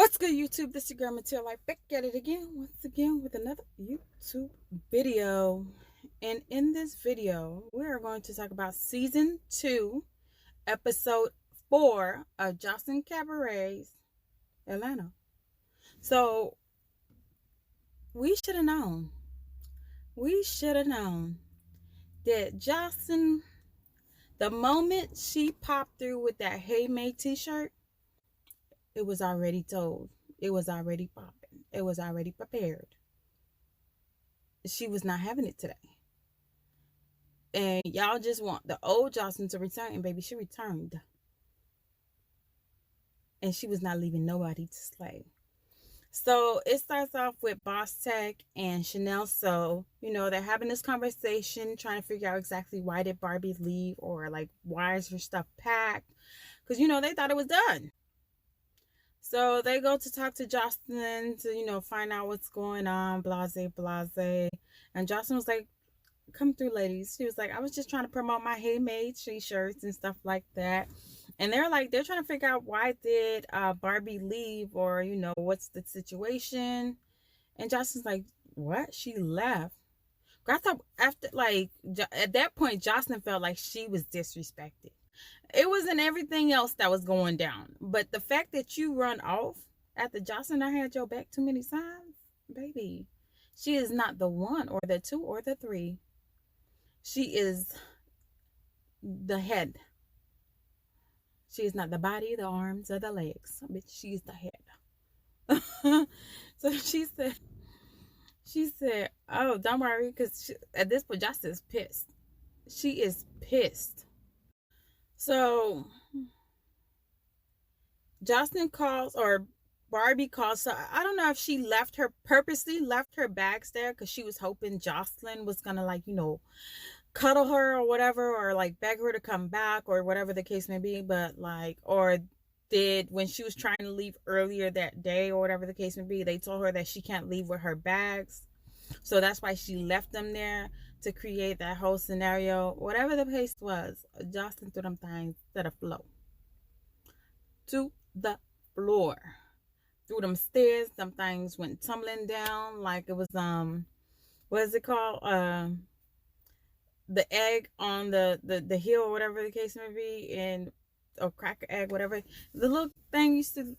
What's good, YouTube? This is your girl Matilda, like back at it again, once again with another YouTube video. And in this video, we are going to talk about season 2, episode 4 of Joseline Cabaret's Atlanta. So we should have known. We should have known that Joseline, the moment she popped through with that Hey May t-shirt, it was already told. It was already popping. It was already prepared. She was not having it today. And y'all just want the old Joseline to return. And baby, she returned. And she was not leaving nobody to slay. So it starts off with Bosstec and Chanel Tso. You know, they're having this conversation, trying to figure out exactly why did Barbie leave, or like, why is her stuff packed? Because, you know, they thought it was done. So they go to talk to Joseline to, you know, find out what's going on, blase, blase. And Joseline was like, come through, ladies. She was like, I was just trying to promote my handmade t-shirts and stuff like that. And they're trying to figure out why did Barbie leave, or, you know, what's the situation. And Joseline's like, what? She left? I thought after, like, at that point, Joseline felt like she was disrespected. It wasn't everything else that was going down, but the fact that you run off after Joseline I had your back too many times, baby, she is not the one or the two or the three. She is the head. She is not the body, the arms, or the legs, but she's the head. So she said, oh, don't worry, because at this point, Joseline is pissed. She is pissed. So Joseline calls, or Barbie calls. So I don't know if she purposely left her bags there because she was hoping Joseline was gonna, like, you know, cuddle her or whatever, or like beg her to come back, or whatever the case may be. But like, or did, when she was trying to leave earlier that day, or whatever the case may be, they told her that she can't leave with her bags. So that's why she left them there, to create that whole scenario. Whatever the case was, Joseline threw them things to the floor. To the floor. Through them stairs, them things went tumbling down like it was, what is it called? The egg on the hill, or whatever the case may be, and, or cracker egg, whatever. The little thing used to,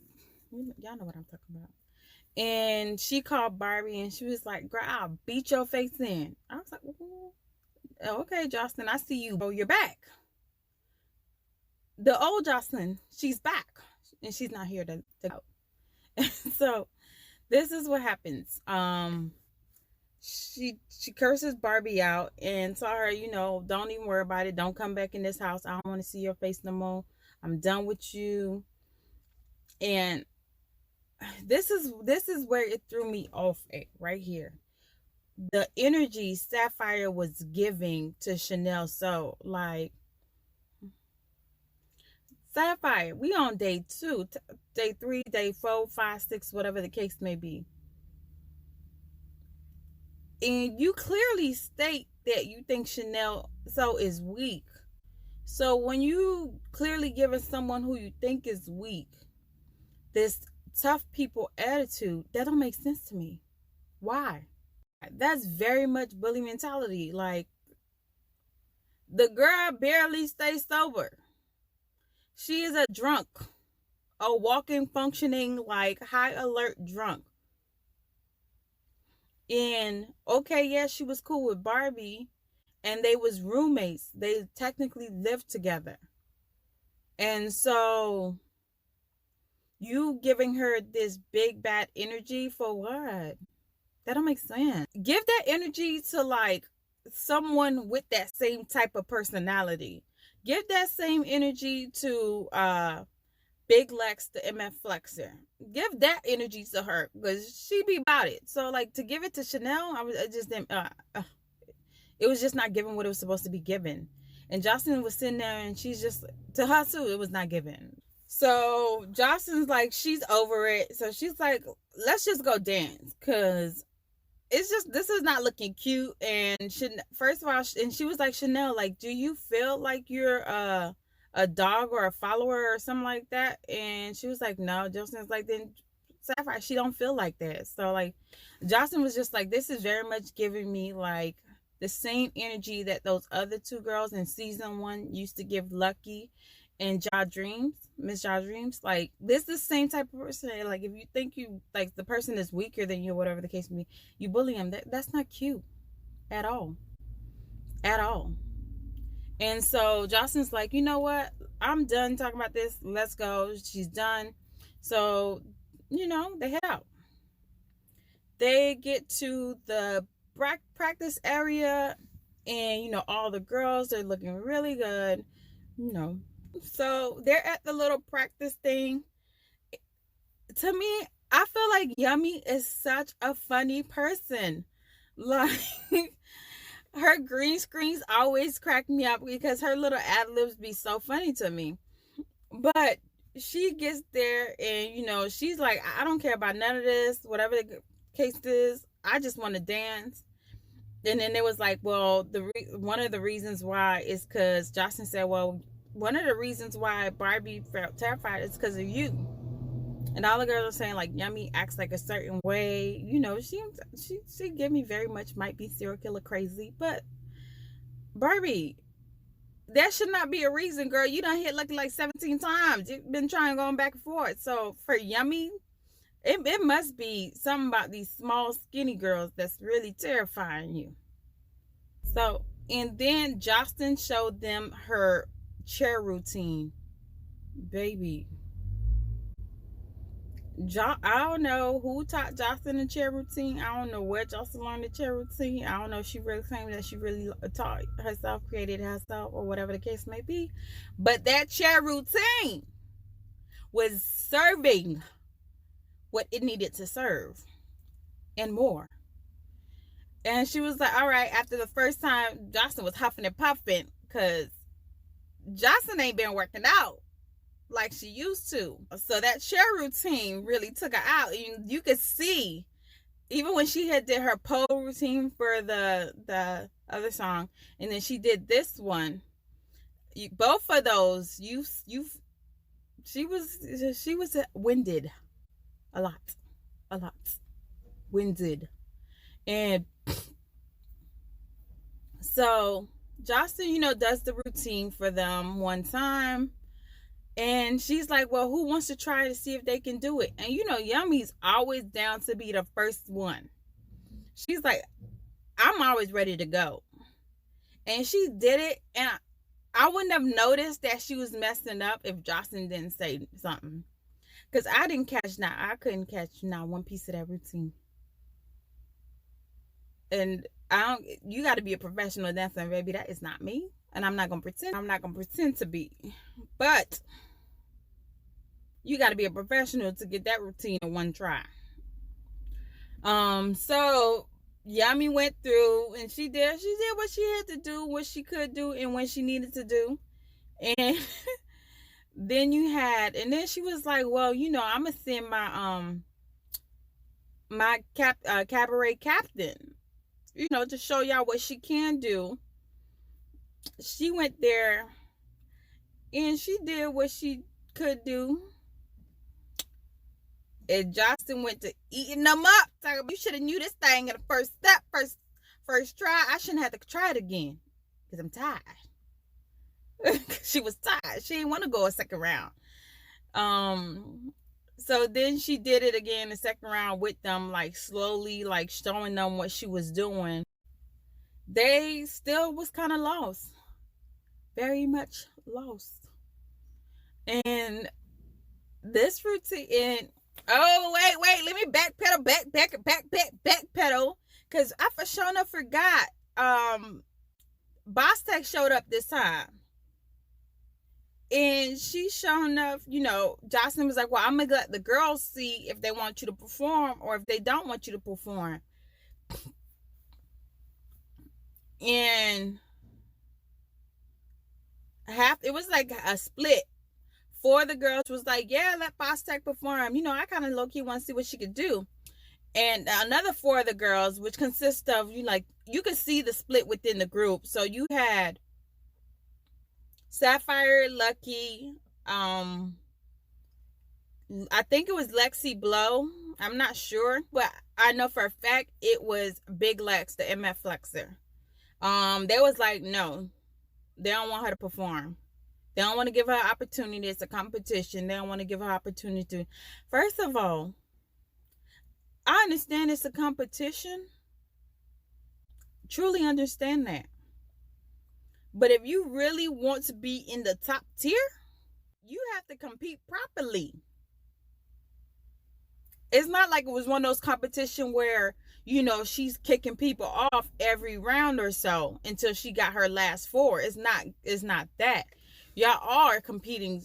y'all know what I'm talking about. And she called Barbie, and she was like, girl, I'll beat your face in. I was like, ooh, okay, Joseline, I see you. Oh, you're back. The old Joseline, she's back. And she's not here to go. So this is what happens. She curses Barbie out and tell her, you know, don't even worry about it. Don't come back in this house. I don't want to see your face no more. I'm done with you. And this is where it threw me off at, right here. The energy Sapphire was giving to Chanel. So like, Sapphire, we on day 2, day 3, day 4, 5, 6, whatever the case may be. And you clearly state that you think Chanel Tso is weak. So when you clearly giving someone who you think is weak this tough people attitude, that don't make sense to me. Why? That's very much bully mentality. Like, the girl barely stays sober. She is a drunk, a walking, functioning, like, high alert drunk. And okay, yeah, she was cool with Barbie, and they was roommates. They technically lived together. And so you giving her this big bad energy for what? That don't make sense. Give that energy to, like, someone with that same type of personality. Give that same energy to Big Lex, the MF Flexer. Give that energy to her, because she be about it. So, like, to give it to Chanel, I just didn't. It was just not given what it was supposed to be given. And Joseline was sitting there, and she's just, to her too, it was not given. So Joseline's like, she's over it. So she's like, let's just go dance, because it's just, this is not looking cute. And first of all, and she was like, Chanel, like, do you feel like you're a dog or a follower or something like that? And she was like, no. Joseline's like, then Sapphire, she don't feel like that. So like Joseline was just like, this is very much giving me like the same energy that those other two girls in season 1 used to give Lucky and Miss Ja Dreams. Like this is the same type of person. Like if you think you like the person is weaker than you, whatever the case may be, you bully them. That's not cute at all. At all. And so Joseline's like, you know what? I'm done talking about this. Let's go. She's done. So, they head out. They get to the practice area, and, all the girls, they're looking really good, So they're at the little practice thing. To me, I feel like Yummy is such a funny person. Like, her green screens always crack me up because her little ad-libs be so funny to me. But she gets there and, she's like, I don't care about none of this, whatever the case is. I just want to dance. And then it was like, well, one of the reasons why is because Joseline said, well, one of the reasons why Barbie felt terrified is because of you. And all the girls are saying like Yummy acts like a certain way. She give me very much might be serial killer crazy. But Barbie, that should not be a reason, girl. You done hit Lucky like 17 times. You've been trying going back and forth. So for Yummy, it must be something about these small skinny girls that's really terrifying you. So, and then Joseline showed them her chair routine. Baby, I don't know who taught Joseline the chair routine. I don't know where Joseline learned the chair routine. I don't know if she really claimed that she really taught herself, created herself, or whatever the case may be. But that chair routine was serving what it needed to serve and more. And she was like, all right, after the first time, Joseline was huffing and puffing because Joseline ain't been working out like she used to. So that chair routine really took her out. And you could see, even when she had did her pole routine for the other song, and then she did this one, both of those, she was winded a lot winded. And so Joseline, does the routine for them one time. And she's like, well, who wants to try to see if they can do it? And Yummy's always down to be the first one. She's like, I'm always ready to go. And she did it. And I wouldn't have noticed that she was messing up if Joseline didn't say something. Because I couldn't catch not one piece of that routine. And you got to be a professional dancer, baby. That is not me. And I'm not going to pretend to be. But you got to be a professional to get that routine in one try. So Yummy went through and she did what she had to do, what she could do, and when she needed to do. And then she was like, well, I'm going to send my cabaret captain, to show y'all what she can do. She went there and she did what she could do. And Joseline went to eating them up. Like, you should have knew this thing in the first step, first try. I shouldn't have to try it again because I'm tired. She was tired. She didn't want to go a second round. So then she did it again the second round with them, like slowly, like showing them what she was doing. They still was kind of lost. Very much lost. And this routine, wait, let me backpedal. Because I for sure enough forgot. Bosstec showed up this time. And she shown up, Joseline was like, well, I'm going to let the girls see if they want you to perform or if they don't want you to perform. And it was like a split. 4 of the girls was like, yeah, let Bosstec perform. I kind of low-key want to see what she could do. And another 4 of the girls, which consists of, you could see the split within the group. So you had Sapphire, Lucky, I think it was Lexi Blow. I'm not sure, but I know for a fact it was Big Lex, the MF Flexer. They was like, no, they don't want her to perform. They don't want to give her opportunity. It's a competition. They don't want to give her opportunity to. First of all, I understand it's a competition. Truly understand that. But if you really want to be in the top tier, you have to compete properly. It's not like it was one of those competition where, she's kicking people off every round or so until she got her last four. It's not that. Y'all are competing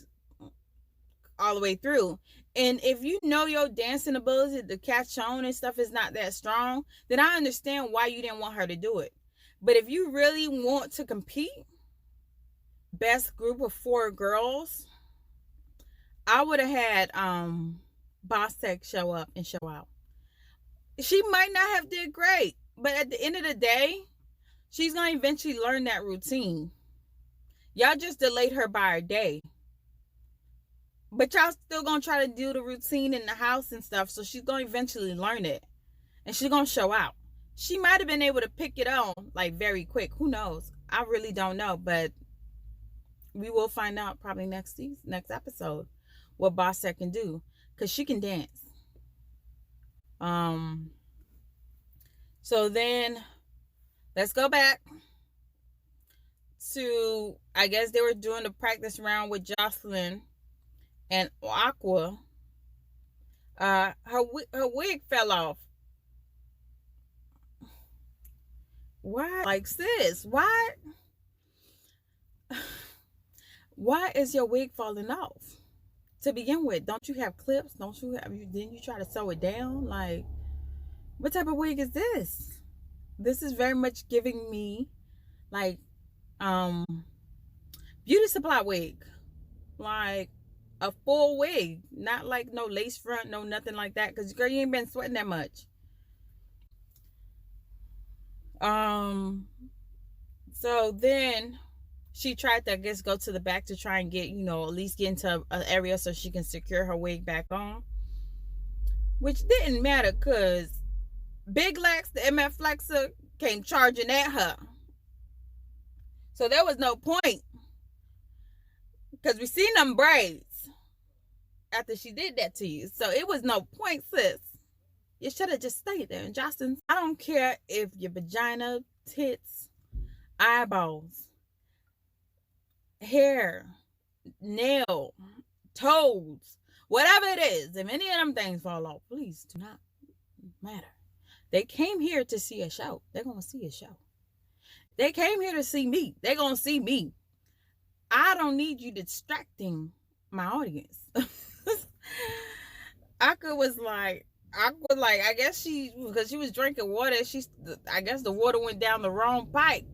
all the way through. And if you know your dancing ability, the catch on and stuff is not that strong, then I understand why you didn't want her to do it. But if you really want to compete, best group of 4 girls, I would have had Bosstec show up and show out. She might not have did great, but at the end of the day, she's going to eventually learn that routine. Y'all just delayed her by a day. But y'all still going to try to do the routine in the house and stuff, so she's going to eventually learn it. And she's going to show out. She might have been able to pick it on, like, very quick. Who knows? I really don't know, but we will find out probably next episode what Bosstec can do, because she can dance. So then let's go back to, I guess they were doing the practice round with Joseline and Aqua. Her wig fell off. Why? Like, sis, why is your wig falling off? To begin with, don't you have clips? Didn't you try to sew it down? Like, what type of wig is this? This is very much giving me like beauty supply wig. Like a full wig. Not like no lace front, no nothing like that. Because girl, you ain't been sweating that much. So then she tried to, I guess, go to the back to try and get, at least get into an area so she can secure her wig back on. Which didn't matter because Big Lex, the MF Flexer, came charging at her. So there was no point. Because we seen them braids after she did that to you. So it was no point, sis. You should have just stayed there. And Joseline, I don't care if your vagina, tits, eyeballs, hair, nail, toes, whatever it is, if any of them things fall off, please do not matter. They came here to see a show. They're going to see a show. They came here to see me. They're going to see me. I don't need you distracting my audience. I guess because she was drinking water, I guess the water went down the wrong pipe.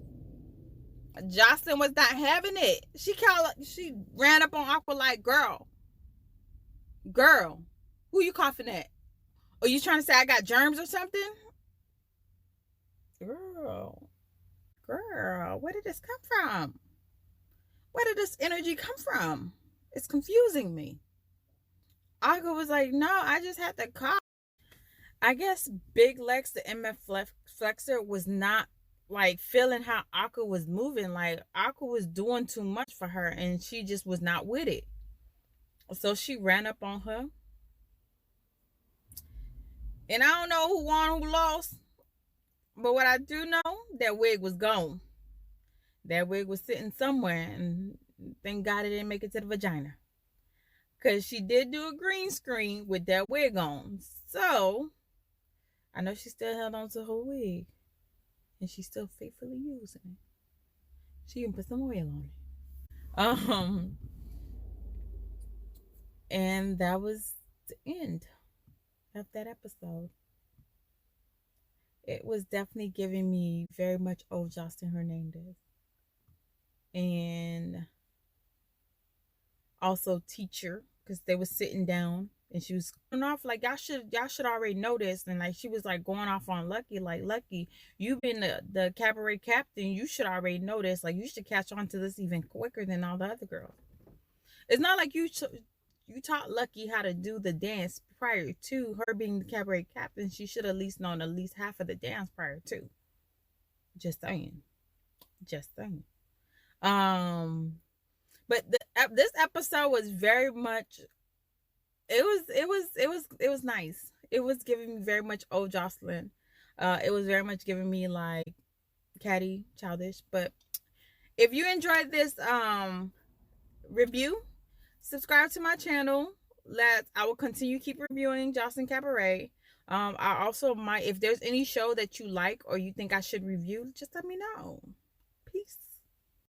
Joseline was not having it. She ran up on Aqua like, girl, who you coughing at? Are you trying to say I got germs or something? Girl, where did this come from? Where did this energy come from? It's confusing me. Aqua was like, no, I just had to cough. I guess Big Lex, the MF Flexer, was not like feeling how Aqua was moving. Like Aqua was doing too much for her and she just was not with it. So she ran up on her. And I don't know who won, who lost. But what I do know, that wig was gone. That wig was sitting somewhere. And thank God it didn't make it to the vagina. Because she did do a green screen with that wig on. So, I know she still held on to her wig. And she's still faithfully using it. She can put some oil on it. And that was the end of that episode. It was definitely giving me very much old Joseline Hernandez. And also teacher, because they was sitting down and she was going off like y'all should already know this. And like she was like going off on Lucky, like, Lucky, you've been the cabaret captain, you should already know this. Like you should catch on to this even quicker than all the other girls. It's not like you you taught Lucky how to do the dance prior to her being the cabaret captain. She should at least known at least half of the dance prior to. Just saying. Just saying. But this episode was very much. It was nice. It was giving me very much old Joseline. It was very much giving me like catty, childish. But if you enjoyed this review, subscribe to my channel. I will continue keep reviewing Joseline Cabaret. I also might, if there's any show that you like or you think I should review, just let me know.